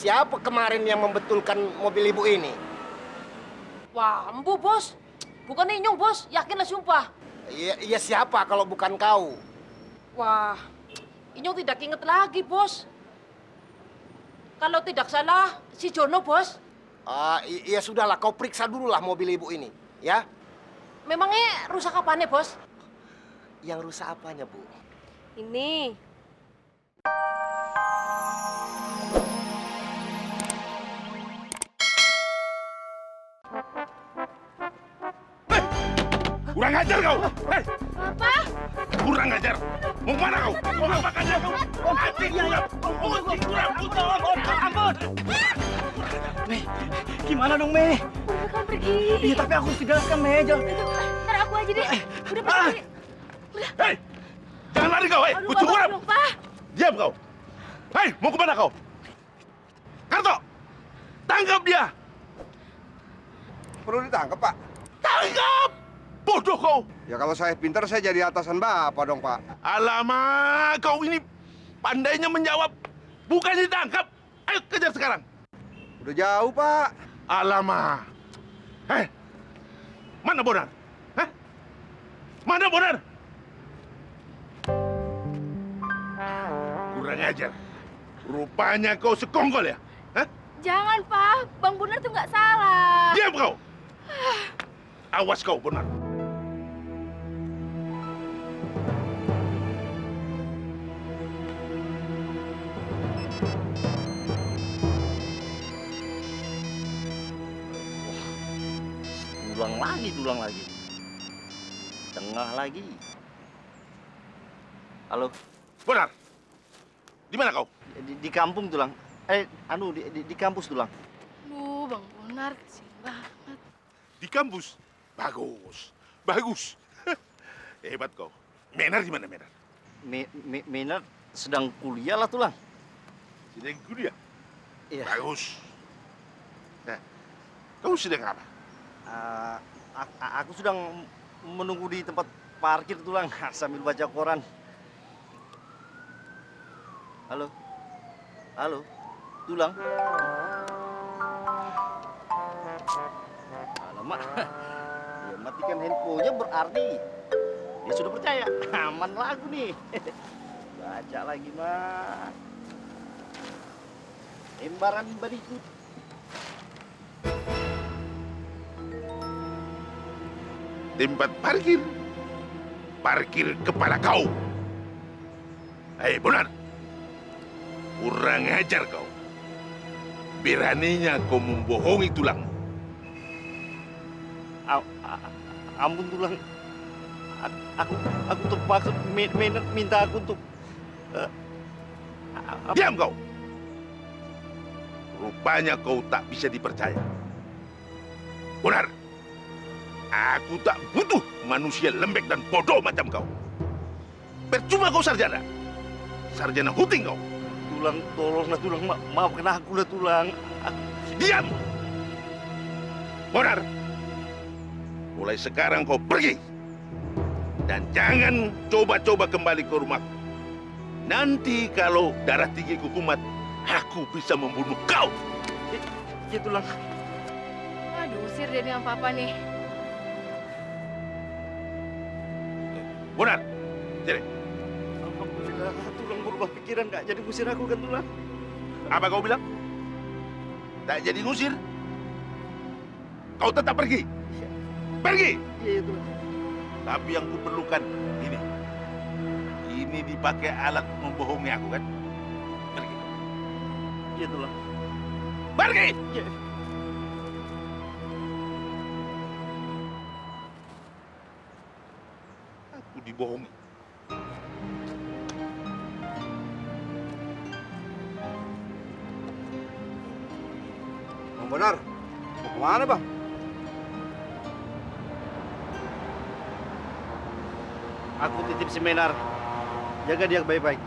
siapa kemarin yang membetulkan mobil ibu ini? Wah, embu, Bos. Bukan Inyong, Bos. Yakinlah sumpah. Iya siapa kalau bukan kau? Wah, Inyong tidak ingat lagi, Bos. Kalau tidak salah, si Jono, Bos. Iya sudahlah, kau periksa dulu lah mobil ibu ini, ya? Memangnya rusak apanya, Bos? Yang rusak apanya, Bu? Ini. Kurang ajar kau! Hei! Apa? Kurang ajar! Mau kemana kau? Mau apa aja kau? Anjing kurang! Anjing kurang! Ampun! Mei, gimana dong, Mei? Udah kan pergi. Iya, tapi aku harus jelaskan, Mei. Ntar aku aja deh. Udah pergi. Hei! Jangan lari kau, hei! Kucing kurang! Dong, Pak. Diam kau! Hei! Mau kemana kau? Karto! Tangkap dia! Perlu ditangkap, Pak? Tangkap! Bodoh kau! Ya kalau saya pintar, saya jadi atasan Bapak dong, Pak. Alamak, kau ini pandainya menjawab. Bukan ditangkap. Ayo kejar sekarang. Udah jauh, Pak. Alamak. Hei, mana Bonar? Hah? Mana Bonar? Kurang ajar. Rupanya kau sekongkol ya? Hah? Jangan, Pak. Bang Bonar tuh nggak salah. Diam kau! Awas kau, Bonar. Tulang lagi. Tengah lagi. Halo, Bonar, di mana kau? di kampung tulang. Di kampus tulang. Duh, Bang Bonar kesian banget. Di kampus. Bagus, bagus. Hebat kau. Menar di mana Menar? Maynard sedang kuliah lah tulang. Sedang kuliah. Iya. Bagus. Nah, kau sedang apa? Aku sedang menunggu di tempat parkir tulang sambil baca koran. Halo, halo, tulang. Alamak, dia matikan handphonenya berarti dia sudah percaya. Aman lah aku nih. Baca lagi mah. Lembaran berikut. Tempat parkir. Parkir kepala kau. Hei, Bonar. Kurang ajar kau. Beraninya kau membohongi tulang. Ampun tulang. Aku terpaksa minta aku untuk Diam kau. Rupanya kau tak bisa dipercaya. Bonar. Aku tak butuh manusia lembek dan bodoh macam kau. Percuma kau sarjana. Sarjana huting kau. Tulang, tolonglah tulang, maafkan aku lah tulang. Diam! Bonar, mulai sekarang kau pergi. Dan jangan coba-coba kembali ke rumahku. Nanti kalau darah tinggiku kumat, aku bisa membunuh kau. Ya tulang. Aduh, usir dia dengan papa nih. Bonar, sini. Alhamdulillah, tulang berubah pikiran, nggak jadi ngusir aku kan tulang. Apa kau bilang? Tak jadi ngusir? Kau tetap pergi. Pergi! Iya, tulang. Tapi yang kuperlukan ini. Ini dipakai alat membohongi aku kan? Pergi. Iya, tulang. Pergi! Iya. Aku dibohongi. Bang Bonar, mau kemana, Bang? Aku titip seminar. Jaga dia baik-baik.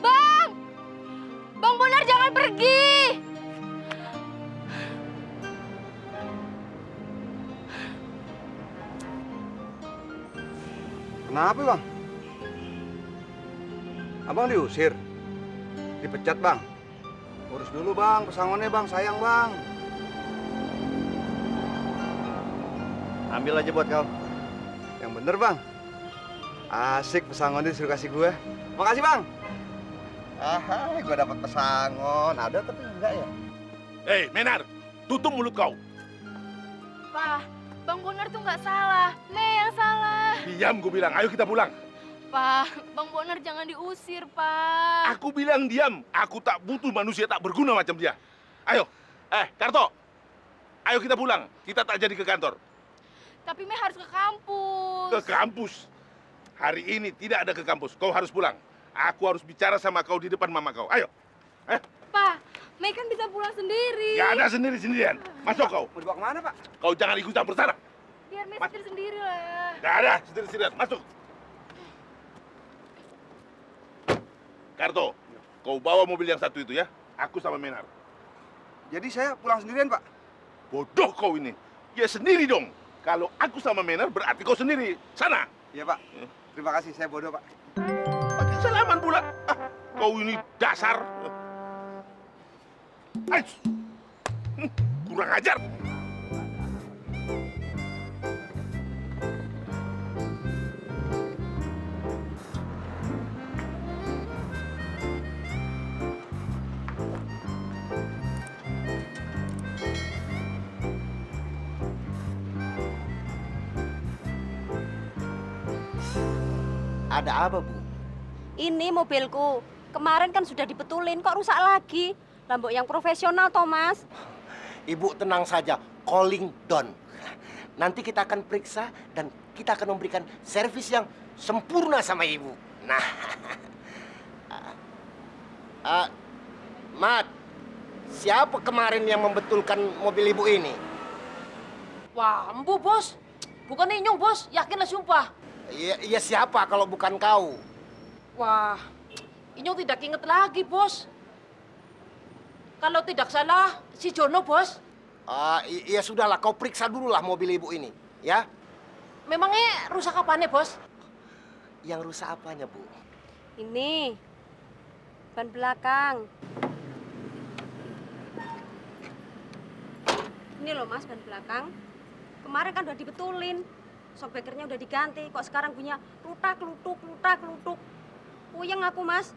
Bang! Bang Bonar jangan pergi! Kenapa, Bang? Abang diusir? Dipecat, Bang? Urus dulu, Bang, pesangonnya, Bang. Sayang, Bang. Ambil aja buat kau. Yang bener, Bang. Asik pesangonnya disuruh kasih gue. Makasih, Bang. Gue dapat pesangon. Ada tapi enggak ya? Hei, Menar, tutup mulut kau. Pak, Bang Bonar tuh nggak salah. Mei yang salah. Diam, gue bilang. Ayo kita pulang. Pak, Bang Bonar jangan diusir, Pak. Aku bilang diam. Aku tak butuh manusia tak berguna macam dia. Ayo. Karto. Ayo kita pulang. Kita tak jadi ke kantor. Tapi Mei harus ke kampus. Ke kampus. Hari ini tidak ada ke kampus. Kau harus pulang. Aku harus bicara sama kau di depan mama kau. Ayo. Pak, Mei kan bisa pulang sendiri. Gak ada sendiri-sendirian. Masuk kau. Mau dibawa kemana, Pak? Kau jangan ikut campur sana. Biar Mei Mas- setir sendiri lah. Gak ada sendiri-sendirian. Masuk. Karto, kau bawa mobil yang satu itu ya. Aku sama Menar. Jadi saya pulang sendirian, Pak? Bodoh kau ini. Ya sendiri dong. Kalau aku sama Menar berarti kau sendiri. Sana. Iya, Pak. Terima kasih, saya bodoh, Pak. Pakai salaman pula. Kau ini dasar. Ais. Kurang ajar. Ada apa, Bu? Ini mobilku. Kemarin kan sudah dibetulin, kok rusak lagi? Lambok yang profesional, Thomas. Ibu tenang saja, calling done. Nanti kita akan periksa dan kita akan memberikan servis yang sempurna sama Ibu. Nah, Mat, siapa kemarin yang membetulkan mobil Ibu ini? Wah, embu, Bos. Bukan Inyong, Bos. Yakinlah sumpah. Iya siapa kalau bukan kau? Wah, Inyong tidak inget lagi, Bos. Kalau tidak salah, si Jono, Bos. Iya sudahlah, kau periksa dulu lah mobil Ibu ini, ya? Memangnya rusak apanya, Bos? Yang rusak apanya, Bu? Ini, ban belakang. Ini loh, Mas, ban belakang. Kemarin kan udah dibetulin. Shock breakernya udah diganti, kok sekarang punya lutak, lutuk, lutak, lutuk. Puyeng aku, Mas.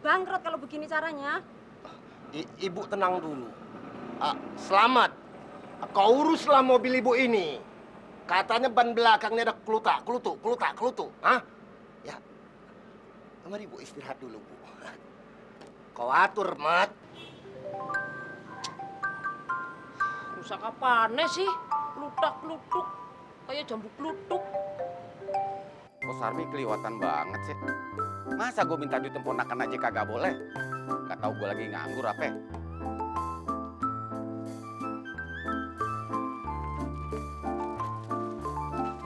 Bangkrut kalau begini caranya. Ibu tenang dulu. Selamat. Kau uruslah mobil Ibu ini. Katanya ban belakangnya ada kelutak, kelutuk, kelutak, kelutuk. Hah? Ya. Mari Bu istirahat dulu, Bu. Kau atur, Mat. Rusak apanya sih? Lutak, lutuk. Kayak jambu klutuk. Kok Sarmi keliwatan banget sih? Masa gue minta duit ponakan aja kagak boleh? Gak tau gue lagi nganggur apa?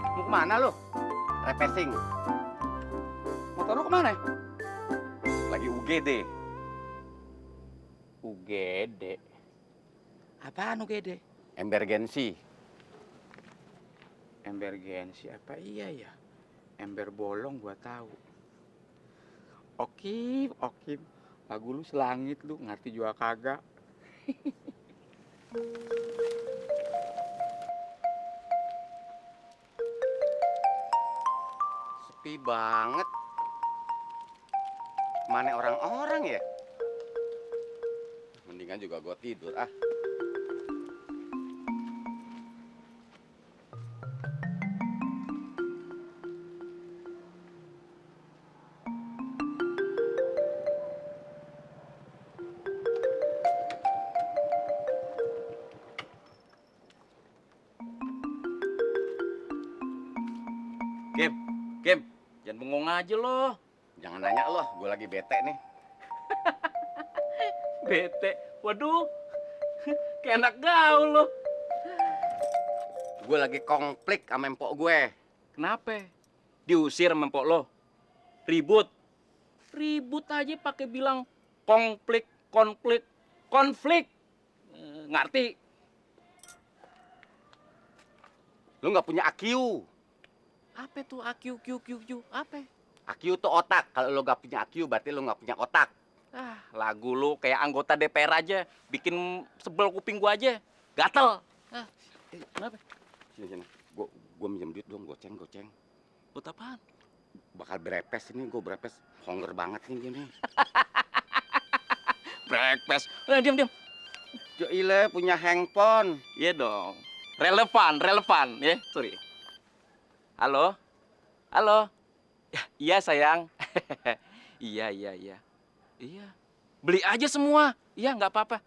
Mau kemana lo? Repesing. Motor lo kemana? Lagi UGD. UGD? Apaan UGD? Emergency. Emergency apa iya ya? Ember bolong gua tahu. Okim, Okim. Lagu lu selangit lu, ngerti juga kagak. Sepi banget. Mana orang-orang ya? Mendingan juga gua tidur ah. Kim, jangan bengong aja loh. Jangan nanya loh, gue lagi bete nih. Bete? Waduh, kayak anak gaul loh. Gue lagi konflik sama empok gue. Kenapa? Diusir sama empok lo? Ribut? Ribut aja pakai bilang konflik, konflik, konflik. Ngerti? Lu nggak punya AQ. Apa tuh AQ, Q? Apa? AQ tuh otak. Kalau lo gak punya AQ, berarti lo gak punya otak. Ah, lagu lu kayak anggota DPR aja. Bikin sebel kuping gua aja. Gatel. Ah, kenapa? Sini. Gua minjem duit dong, goceng. Buat apaan? Bakal berepes ini, gue berepes. Hunger banget nih gini. Breakfast. Diam. Joile punya handphone. Iya dong. Relevan, ya. Sorry. Halo? Ya, iya sayang. Iya. Iya. Beli aja semua. Iya, nggak apa-apa.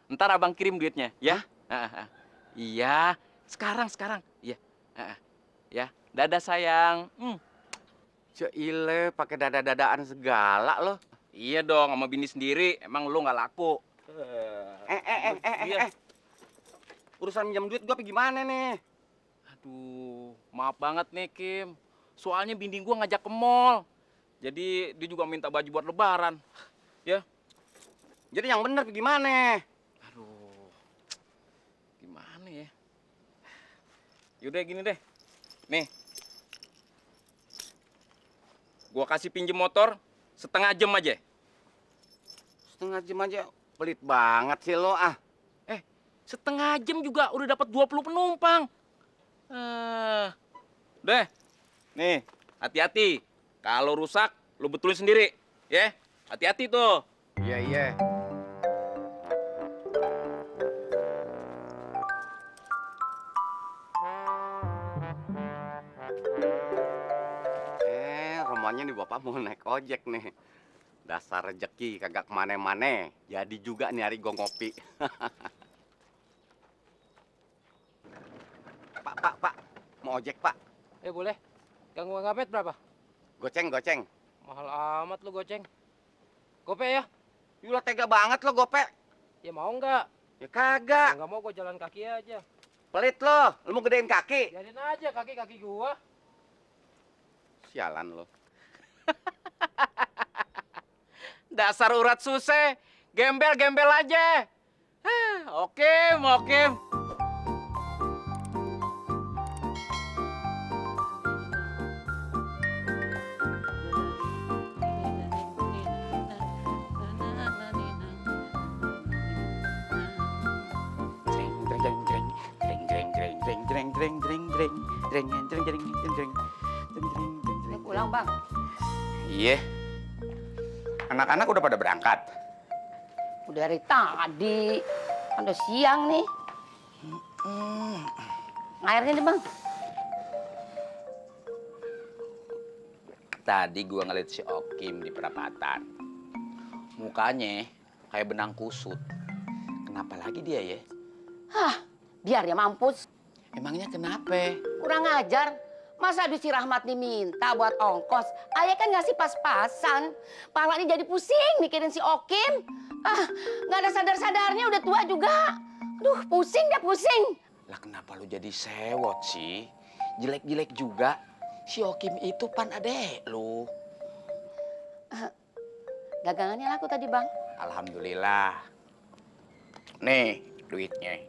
Ntar abang kirim duitnya, ya. Iya. Sekarang. Iya. Ya. Dadah sayang. Joile pakai dada-dadaan segala lo. Iya dong, sama bini sendiri. Emang lu nggak laku. Iya. Urusan minjem duit gue apa gimana nih? Aduh, maaf banget nih Kim. Soalnya bini gua ngajak ke mall. Jadi dia juga minta baju buat lebaran. Ya. Jadi yang bener apa gimana? Aduh. Gimana ya? Yaudah gini deh. Nih. Gua kasih pinjem motor setengah jam aja. Setengah jam aja. Pelit banget sih lo ah. Setengah jam juga udah dapat 20 penumpang. Deh. Nih, hati-hati. Kalau rusak, lu betulin sendiri. Ya, hati-hati tuh. Iya. Romanya nih bapak mau naik ojek nih. Dasar rezeki kagak kemana-mana. Jadi juga nih hari gue ngopi. Pak. Mau ojek, Pak. Boleh. Yang ngapet berapa? Goceng. Mahal amat lu goceng. Gope ya? Yulah tega banget lo gope. Ya mau nggak? Ya kagak. Nggak mau, gua jalan kaki aja. Pelit lo. Lo mau gedein kaki. Jadiin aja kaki gua. Sialan lo. Dasar urat susah. Gembel aja. Oke. Pulang, Bang. Iya. Anak-anak udah pada berangkat. Udah dari tadi. Kan udah siang nih. Airnya nih, Bang. Tadi gua ngeliat si Okim di perapatan. Mukanya kayak benang kusut. Kenapa lagi dia ya? Biar dia mampus. Emangnya kenapa? Kurang ajar. Masa duit si Rahmat diminta buat ongkos? Ayah kan ngasih pas-pasan. Palanya jadi pusing mikirin si Okim. Nggak ada sadar-sadarnya, udah tua juga. Aduh, pusing. Lah kenapa lu jadi sewot sih? Jelek-jelek juga. Si Okim itu pan adek lu. Dagangannya laku tadi, Bang. Alhamdulillah. Nih duitnya.